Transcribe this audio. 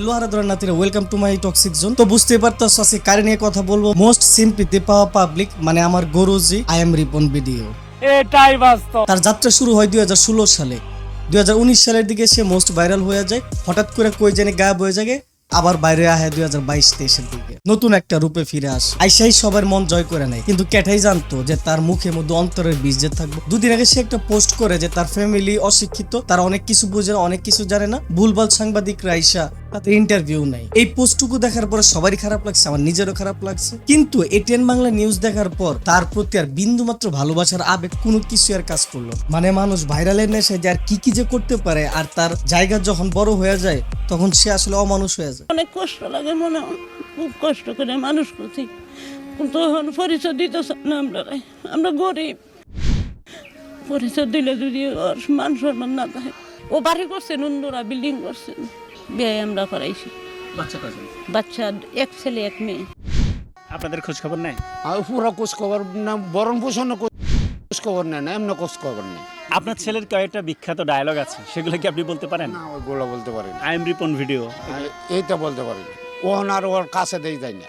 লোহারা ধরে নাতিরা welcome to my toxic zone. তো বুঝতেই পারতেছ আজকে কারে নিয়ে কথা বলবো। মোস্ট সিম্পিতে পাওয়া পাবলিক মানে আমার গরুজি আই এম রিপন ভিডিও। এটাই বাস্তব। তার যাত্রা শুরু হয় 2016 সালে। 2019 সালের দিকে সে মোস্ট ভাইরাল হয়ে যায়। হঠাৎ করে কই জানি গায়েব হয়ে যায়, আবার বাইরে আহে 2022-23-এর দিকে নতুন একটা রূপে ফিরে আসে। আইসাই সবার মন জয় করে নেয়, কিন্তু ক্যাঠাই জানতো যে তার মুখের মধ্যে অন্তরের বীজ যে থাকবে। দুদিন আগে সে একটা পোস্ট করে যে তার ফ্যামিলি অশিক্ষিত, তারা অনেক কিছু বুঝে না, অনেক কিছু জানে না, ভুলভাল সাংবাদিকরা আইসা তাতে ইন্টারভিউ নাই। এই পোস্টটুকু দেখার পরে সবারই খারাপ লাগছে, আমার নিজেরও খারাপ লাগছে। কিন্তু এটিএন বাংলা নিউজ দেখার পর তার প্রতি আর বিন্দু মাত্র ভালোবাসার আবেগ কোনো কিছু আর কাজ করলো। মানে মানুষ ভাইরালের নেশায় যে আর কি কি যে করতে পারে, আর তার জায়গা যখন বড় হয়ে যায় তখন সে আসলে অমানুষ হয়ে যায়। অনেক কষ্ট লাগে, মনে খুব কষ্ট করে মানুষ করছি, কিন্তু এখন পরিচয় দিতে না। আমরা গরিব, পরিচয় দিলে যদি ওর মান সম্মান না থাকে। ও বাড়ি করছেন, অন্যরা বিল্ডিং করছেন, বিয়ে আমরা করাইছি। বাচ্চা এক ছেলে এক মেয়ে। আপনাদের খোঁজ খবর নাই? আর পুরো খোঁজ খবর না, বরং পোষণ খোঁজ খবর নেই না, এমন খোঁজ খবর নেই। আপনার ছেলের কয়েকটা বিখ্যাত ডায়লগ আছে, সেগুলো কি আপনি বলতে পারেন? না, ওইগুলো বলতে পারি না। আই এম রিপন ভিডিও এইটা বলতে পারি না। ও আর ওর কাছে দেই যায় না।